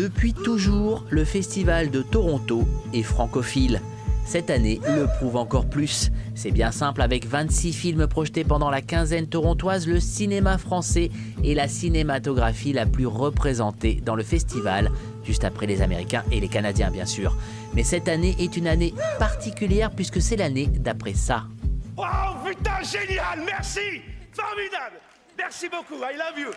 Depuis toujours, le Festival de Toronto est francophile. Cette année le prouve encore plus. C'est bien simple, avec 26 films projetés pendant la quinzaine torontoise, le cinéma français est la cinématographie la plus représentée dans le festival, juste après les Américains et les Canadiens bien sûr. Mais cette année est une année particulière puisque c'est l'année d'après ça. Oh putain, génial, merci, formidable, merci beaucoup, I love you.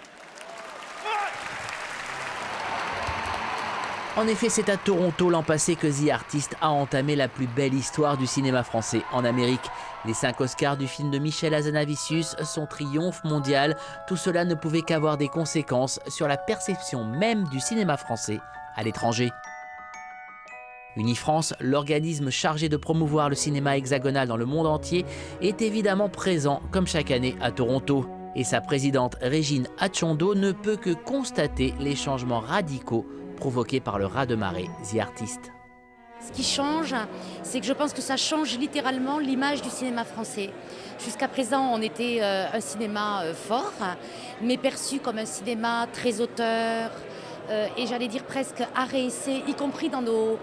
En effet, c'est à Toronto l'an passé que The Artist a entamé la plus belle histoire du cinéma français en Amérique. Les 5 Oscars du film de Michel Hazanavicius, son triomphe mondial, tout cela ne pouvait qu'avoir des conséquences sur la perception même du cinéma français à l'étranger. Unifrance, l'organisme chargé de promouvoir le cinéma hexagonal dans le monde entier, est évidemment présent comme chaque année à Toronto. Et sa présidente Régine Atchondo ne peut que constater les changements radicaux provoqués par le raz-de-marée The Artist. Ce qui change, c'est que je pense que ça change littéralement l'image du cinéma français. Jusqu'à présent, on était un cinéma fort, mais perçu comme un cinéma très auteur, et j'allais dire presque art et essai, y compris dans nos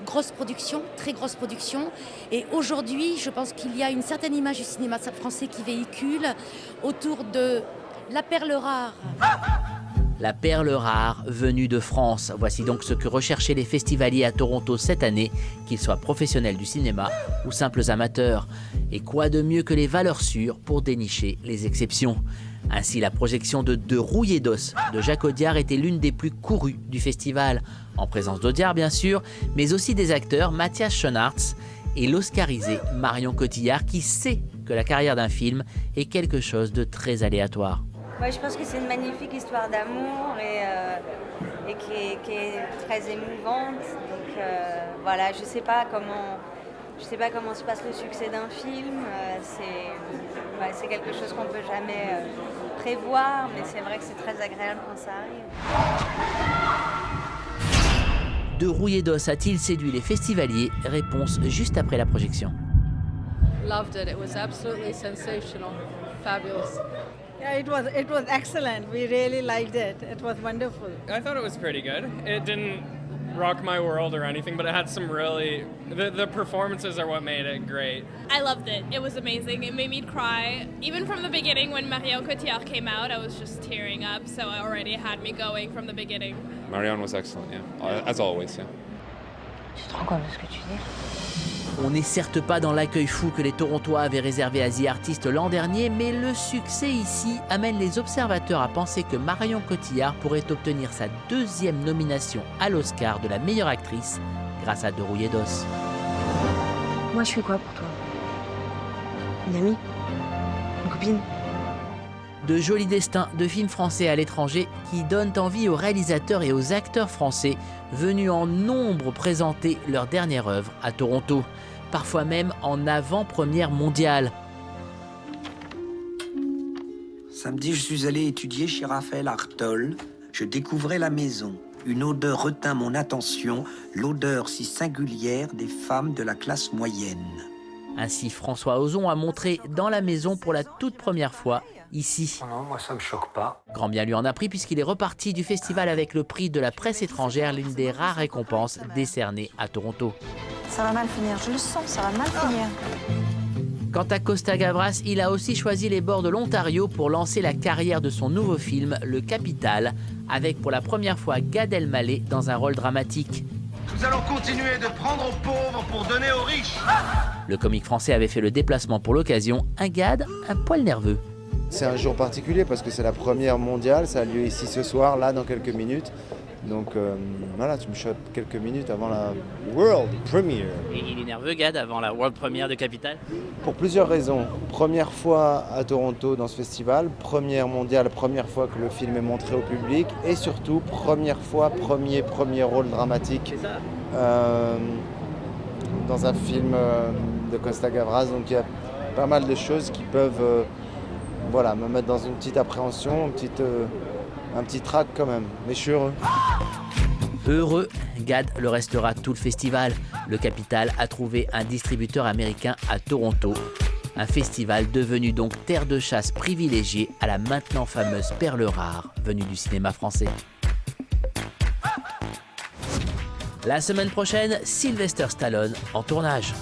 grosses productions, très grosses productions. Et aujourd'hui, je pense qu'il y a une certaine image du cinéma français qui véhicule autour de la perle rare. La perle rare venue de France. Voici donc ce que recherchaient les festivaliers à Toronto cette année, qu'ils soient professionnels du cinéma ou simples amateurs. Et quoi de mieux que les valeurs sûres pour dénicher les exceptions. Ainsi, la projection de Deux rouillés d'os de Jacques Audiard était l'une des plus courues du festival, en présence d'Audiard bien sûr, mais aussi des acteurs Mathias Schoenaerts et l'oscarisé Marion Cotillard, qui sait que la carrière d'un film est quelque chose de très aléatoire. Moi, je pense que c'est une magnifique histoire d'amour et qui est très émouvante. Donc voilà, je sais pas comment se passe le succès d'un film. C'est quelque chose qu'on peut jamais prévoir, mais c'est vrai que c'est très agréable quand ça arrive. Deux rouillés d'os a-t-il séduit les festivaliers? Réponse juste après la projection. Loved it. It was absolutely sensational. Fabulous. Yeah, it was excellent. We really liked it. It was wonderful. I thought it was pretty good. It didn't rock my world or anything, but it had some really... The performances are what made it great. I loved it. It was amazing. It made me cry. Even from the beginning, when Marion Cotillard came out, I was just tearing up, so it already had me going from the beginning. Marion was excellent, yeah. As always, yeah. Tu te rends compte de ce que tu dis ? On n'est certes pas dans l'accueil fou que les Torontois avaient réservé à The Artist l'an dernier, mais le succès ici amène les observateurs à penser que Marion Cotillard pourrait obtenir sa 2e nomination à l'Oscar de la meilleure actrice grâce à Deux rouillés d'os. Moi, je suis quoi pour toi ? Une amie ? Une copine ? De jolis destins de films français à l'étranger qui donnent envie aux réalisateurs et aux acteurs français venus en nombre présenter leur dernière œuvre à Toronto, parfois même en avant-première mondiale. Samedi, je suis allé étudier chez Raphaël Artol. Je découvrais la maison. Une odeur retint mon attention, l'odeur si singulière des femmes de la classe moyenne. Ainsi, François Ozon a montré Dans la maison pour la toute première fois ici. Oh non, moi ça me choque pas. Grand bien lui en a pris puisqu'il est reparti du festival avec le prix de la presse étrangère, l'une des rares récompenses décernées à Toronto. Ça va mal finir, je le sens, ça va mal finir. Quant à Costa Gavras, il a aussi choisi les bords de l'Ontario pour lancer la carrière de son nouveau film, Le Capital, avec pour la première fois Gad Elmaleh dans un rôle dramatique. Nous allons continuer de prendre aux pauvres pour donner aux riches. Le comique français avait fait le déplacement pour l'occasion, un Gad un poil nerveux. C'est un jour particulier parce que c'est la première mondiale, ça a lieu ici ce soir, là dans quelques minutes. Donc voilà, tu me chopes quelques minutes avant la World Premiere. Et il est nerveux, Gad, avant la World Premiere de Capital? Pour plusieurs raisons. Première fois à Toronto dans ce festival, première mondiale, première fois que le film est montré au public et surtout première fois, premier rôle dramatique dans un film de Costa Gavras. Donc il y a pas mal de choses qui peuvent me mettre dans une petite appréhension, un petit trac quand même, mais je suis heureux. Heureux, Gad le restera tout le festival. Le Capital a trouvé un distributeur américain à Toronto. Un festival devenu donc terre de chasse privilégiée à la maintenant fameuse perle rare venue du cinéma français. La semaine prochaine, Sylvester Stallone en tournage.